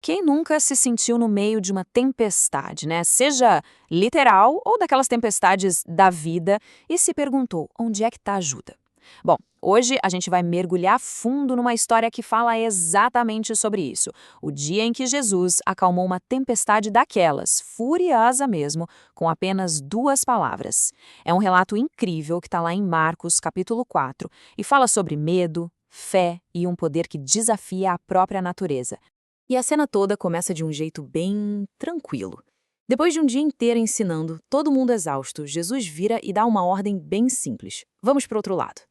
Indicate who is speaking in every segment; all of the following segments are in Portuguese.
Speaker 1: Quem nunca se sentiu no meio de uma tempestade, né? Seja literal ou daquelas tempestades da vida e se perguntou, onde é que está a ajuda? Bom, hoje a gente vai mergulhar fundo numa história que fala exatamente sobre isso. O dia em que Jesus acalmou uma tempestade daquelas, furiosa mesmo, com apenas 2 palavras. É um relato incrível que está lá em Marcos, capítulo 4, e fala sobre medo, fé e um poder que desafia a própria natureza. E a cena toda começa de um jeito bem tranquilo. Depois de um dia inteiro ensinando, todo mundo exausto, Jesus vira e dá uma ordem bem simples. Vamos para o outro lado.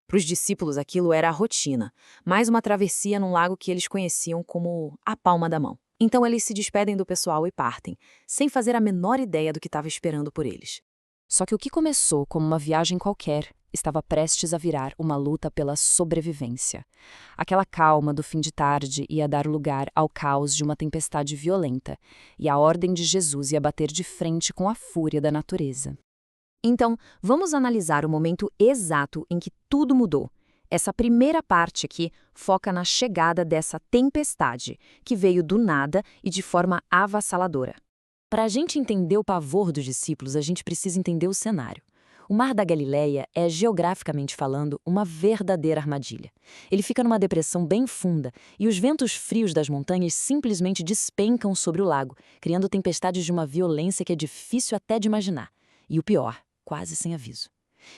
Speaker 1: Para os discípulos aquilo era a rotina, mais uma travessia num lago que eles conheciam como a palma da mão. Então eles se despedem do pessoal e partem, sem fazer a menor ideia do que estava esperando por eles. Só que o que começou como uma viagem qualquer estava prestes a virar uma luta pela sobrevivência. Aquela calma do fim de tarde ia dar lugar ao caos de uma tempestade violenta, e a ordem de Jesus ia bater de frente com a fúria da natureza. Então, vamos analisar o momento exato em que tudo mudou. Essa primeira parte aqui foca na chegada dessa tempestade, que veio do nada e de forma avassaladora. Para a gente entender o pavor dos discípulos, a gente precisa entender o cenário. O Mar da Galileia é, geograficamente falando, uma verdadeira armadilha. Ele fica numa depressão bem funda e os ventos frios das montanhas simplesmente despencam sobre o lago, criando tempestades de uma violência que é difícil até de imaginar. E o pior, quase sem aviso.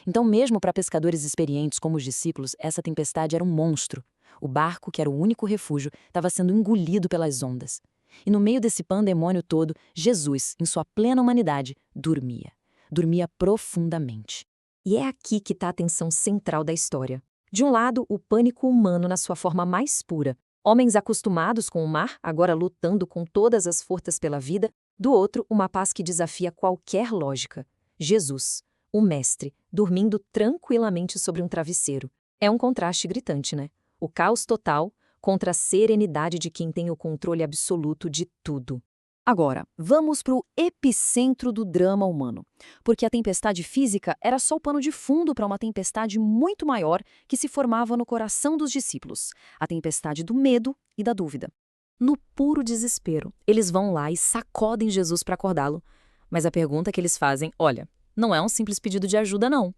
Speaker 1: Então, mesmo para pescadores experientes como os discípulos, essa tempestade era um monstro. O barco, que era o único refúgio, estava sendo engolido pelas ondas. E no meio desse pandemônio todo, Jesus, em sua plena humanidade, dormia. Dormia profundamente. E é aqui que está a tensão central da história. De um lado, o pânico humano na sua forma mais pura. Homens acostumados com o mar, agora lutando com todas as forças pela vida. Do outro, uma paz que desafia qualquer lógica. Jesus, o mestre, dormindo tranquilamente sobre um travesseiro. É um contraste gritante, né? O caos total contra a serenidade de quem tem o controle absoluto de tudo. Agora, vamos para o epicentro do drama humano, porque a tempestade física era só o pano de fundo para uma tempestade muito maior que se formava no coração dos discípulos, a tempestade do medo e da dúvida. No puro desespero, eles vão lá e sacodem Jesus para acordá-lo. Mas a pergunta que eles fazem, olha, não é um simples pedido de ajuda, não.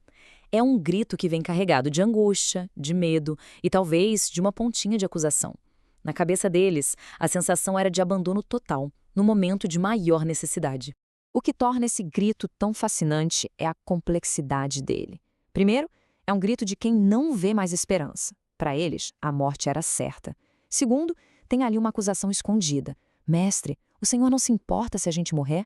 Speaker 1: É um grito que vem carregado de angústia, de medo e talvez de uma pontinha de acusação. Na cabeça deles, a sensação era de abandono total, no momento de maior necessidade. O que torna esse grito tão fascinante é a complexidade dele. Primeiro, é um grito de quem não vê mais esperança. Para eles, a morte era certa. Segundo, tem ali uma acusação escondida. Mestre, o Senhor não se importa se a gente morrer?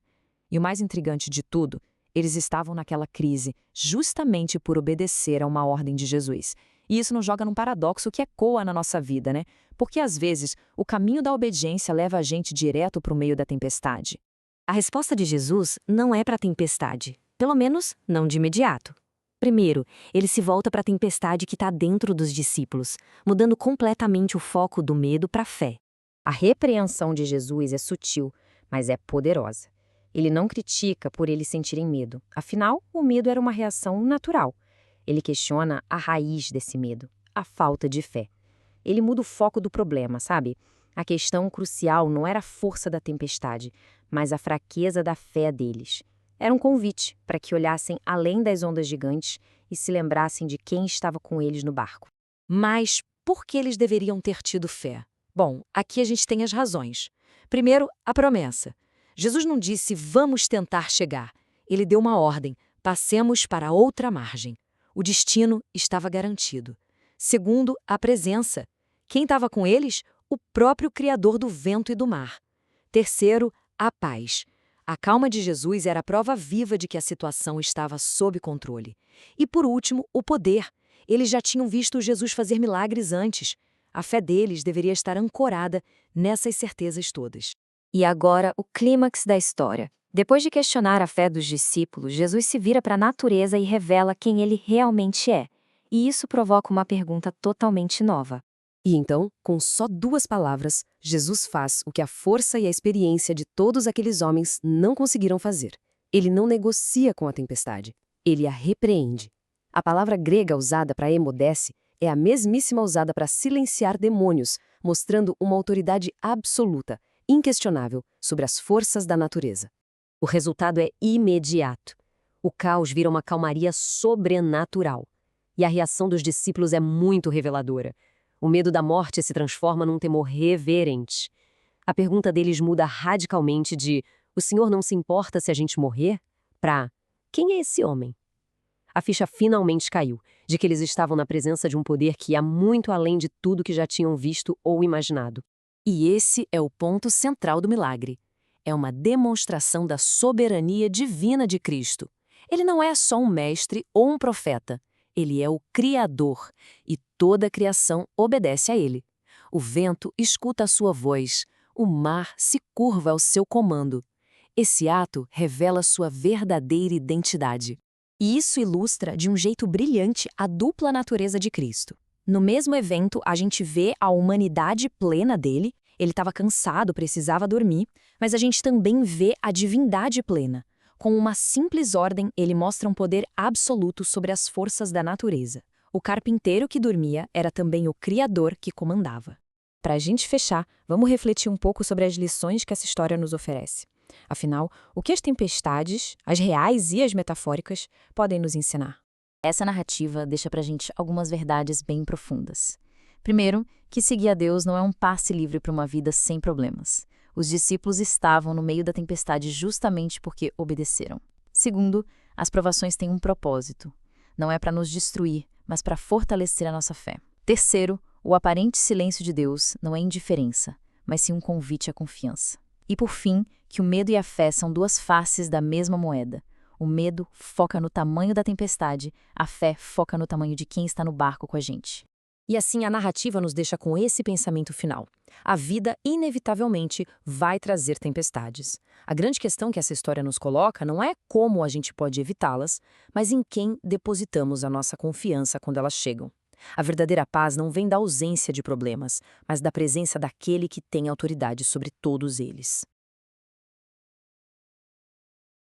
Speaker 1: E o mais intrigante de tudo, eles estavam naquela crise justamente por obedecer a uma ordem de Jesus. E isso nos joga num paradoxo que ecoa na nossa vida, né? Porque às vezes o caminho da obediência leva a gente direto para o meio da tempestade. A resposta de Jesus não é para a tempestade, pelo menos não de imediato. Primeiro, ele se volta para a tempestade que está dentro dos discípulos, mudando completamente o foco do medo para a fé. A repreensão de Jesus é sutil, mas é poderosa. Ele não critica por eles sentirem medo. Afinal, o medo era uma reação natural. Ele questiona a raiz desse medo, a falta de fé. Ele muda o foco do problema, sabe? A questão crucial não era a força da tempestade, mas a fraqueza da fé deles. Era um convite para que olhassem além das ondas gigantes e se lembrassem de quem estava com eles no barco. Mas por que eles deveriam ter tido fé? Bom, aqui a gente tem as razões. Primeiro, a promessa. Jesus não disse, vamos tentar chegar. Ele deu uma ordem, passemos para outra margem. O destino estava garantido. Segundo, a presença. Quem estava com eles? O próprio Criador do vento e do mar. Terceiro, a paz. A calma de Jesus era a prova viva de que a situação estava sob controle. E por último, o poder. Eles já tinham visto Jesus fazer milagres antes. A fé deles deveria estar ancorada nessas certezas todas. E agora, o clímax da história. Depois de questionar a fé dos discípulos, Jesus se vira para a natureza e revela quem ele realmente é. E isso provoca uma pergunta totalmente nova.
Speaker 2: E então, com só 2 palavras, Jesus faz o que a força e a experiência de todos aqueles homens não conseguiram fazer. Ele não negocia com a tempestade, ele a repreende. A palavra grega usada para emudece é a mesmíssima usada para silenciar demônios, mostrando uma autoridade absoluta. inquestionável sobre as forças da natureza. O resultado é imediato. O caos vira uma calmaria sobrenatural. E a reação dos discípulos é muito reveladora. O medo da morte se transforma num temor reverente. A pergunta deles muda radicalmente de "O Senhor não se importa se a gente morrer?" para "Quem é esse homem?" A ficha finalmente caiu, de que eles estavam na presença de um poder que ia muito além de tudo que já tinham visto ou imaginado.
Speaker 1: E esse é o ponto central do milagre. É uma demonstração da soberania divina de Cristo. Ele não é só um mestre ou um profeta. Ele é o Criador, e toda a criação obedece a ele. O vento escuta a sua voz, o mar se curva ao seu comando. Esse ato revela sua verdadeira identidade. E isso ilustra de um jeito brilhante a dupla natureza de Cristo. No mesmo evento, a gente vê a humanidade plena dele, ele estava cansado, precisava dormir, mas a gente também vê a divindade plena. Com uma simples ordem, ele mostra um poder absoluto sobre as forças da natureza. O carpinteiro que dormia era também o Criador que comandava. Para a gente fechar, vamos refletir um pouco sobre as lições que essa história nos oferece. Afinal, o que as tempestades, as reais e as metafóricas, podem nos ensinar?
Speaker 3: Essa narrativa deixa pra gente algumas verdades bem profundas. Primeiro, que seguir a Deus não é um passe livre para uma vida sem problemas. Os discípulos estavam no meio da tempestade justamente porque obedeceram. Segundo, as provações têm um propósito. Não é para nos destruir, mas para fortalecer a nossa fé. Terceiro, o aparente silêncio de Deus não é indiferença, mas sim um convite à confiança. E por fim, que o medo e a fé são duas faces da mesma moeda. O medo foca no tamanho da tempestade, a fé foca no tamanho de quem está no barco com a gente.
Speaker 2: E assim a narrativa nos deixa com esse pensamento final. A vida, inevitavelmente, vai trazer tempestades. A grande questão que essa história nos coloca não é como a gente pode evitá-las, mas em quem depositamos a nossa confiança quando elas chegam. A verdadeira paz não vem da ausência de problemas, mas da presença daquele que tem autoridade sobre todos eles.